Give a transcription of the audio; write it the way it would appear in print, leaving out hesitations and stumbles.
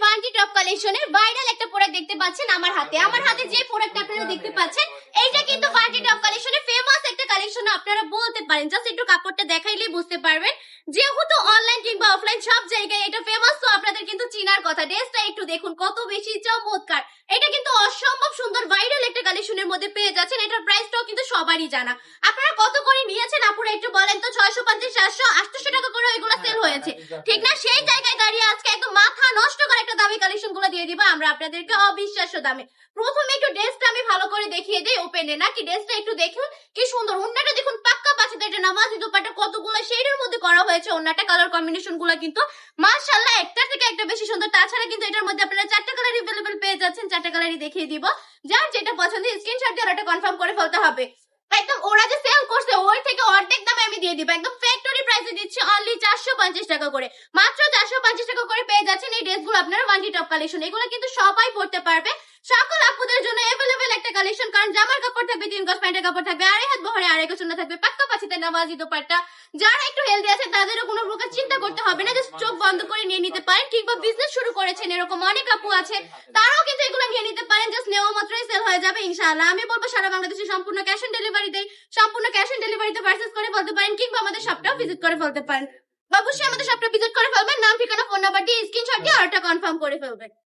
ওয়ানটি top কালেকশনের viral একটা product দেখতে পাচ্ছেন আমার হাতে যে প্রোডাক্ট আপনারা দেখতে পাচ্ছেন এইটা কিন্তু ওয়ানটি টপ কালেকশনের ফেমাস একটা কালেকশন আপনারা বলতে পারেন। জাস্ট একটু কাপড়টা দেখাইলেই বুঝতে পারবেন, যেহেতু অনলাইন কিংবা অফলাইন সব জায়গায় এটা ফেমাস, তো আপনাদের কিন্তু চিনার কথা। ড্রেসটা একটু দেখুন কত বেশি চমৎকার, এটা কিন্তু অসম্ভব সুন্দর ভাইরাল একটা কালেকশনের মধ্যে পেয়ে যাচ্ছেন। এটার প্রাইসটাও কিন্তু সবারই জানা। আপনারা কত করে নিয়েছেন আপুরা একটু বলেন তো? 650, 700, 800 টাকা করে এগুলো সেল হয়েছে, ঠিক না? সেই জায়গায় দাঁড়িয়ে আজকে একদম মাথা নষ্ট করে একটা দামি কালেকশন গুলো দিয়ে দিবা আমরা আপনাদেরকে অবিশ্বাস্য দামে। প্রথমে একটু ড্রেসটা আমি ভালো করে দেখিয়ে দেই ওপেনে, নাকি ড্রেসটা একটু দেখুন কি সুন্দর। ওন্নাটা দেখুন পাক্কা পাঁচটা, এটা নামাজি দুপাট্টা কতগুলো শেডের মধ্যে করা হয়েছে। ওন্নাটা কালার কম্বিনেশন গুলো কিন্তু মাশাআল্লাহ একটা থেকে একটা বেশি সুন্দর। তাছাড়া কিন্তু এটার মধ্যে আপনারা 4টা কালার अवेलेबल পেয়ে যাচ্ছেন। 4টা কালারই দেখিয়ে দিব, যার যেটা পছন্দ স্ক্রিনশট দিয়ে ওটা কনফার্ম করে ফেলতে হবে। একদম ওরা যে সেল করছে ওই থেকে অর্ধেক দামে আমি দিয়ে দিব, একদম ফ্যাক্টরি প্রাইসে দিচ্ছি অনলি 450 টাকা করে। মাত্র 450 টাকা করে পেয়ে যাচ্ছেন এই ড্রেসগুলো আপনারা ওয়ানটি টপ কালেকশন। এগুলো কিন্তু সবাই পড়তে পারবে, সকল আপুদের জন্য अवेलेबल একটা কালেকশন। কারণ জামার কাপড় থাকবে 3 গজ, প্যান্টের কাপড় থাকবে 2.5 হাত বহরে, 2.5 গজ ওন্না থাকবে, পাক্কা পাঁচিতে নামাজি দোপাট্টা। যারা একটু হেলদি আছে তাদেরও কোনো প্রকার চিন্তা করতে হবে না, জাস্ট চোখ বন্ধ করে নিয়ে নিতে পারেন। কিংবা বিজনেস শুরু করেছেন এরকম অনেক আপু আছে, তারাও কিন্তু এগুলো নিয়ে নিতে পারেন। জাস্ট নেওয়া মাত্রই সেল হয়ে যাবে ইনশাআল্লাহ। আমি বলবো সারা বাংলাদেশে সম্পূর্ণ ক্যাশ অন ডেলিভারি দেই, সম্পূর্ণ ক্যাশ অন ডেলিভারিতে পারচেজ করে ফেলতে পারেন, কিংবা আমাদের শপটাও ভিজিট করে ফেলতে পারেন। অবশ্যই আমাদের শপটা ভিজিট করে ফেলবেন, নাম ঠিকানা ফোন নাম্বার দিয়ে স্ক্রিনশট দিয়ে অর্ডারটা কনফার্ম করে ফেলবেন।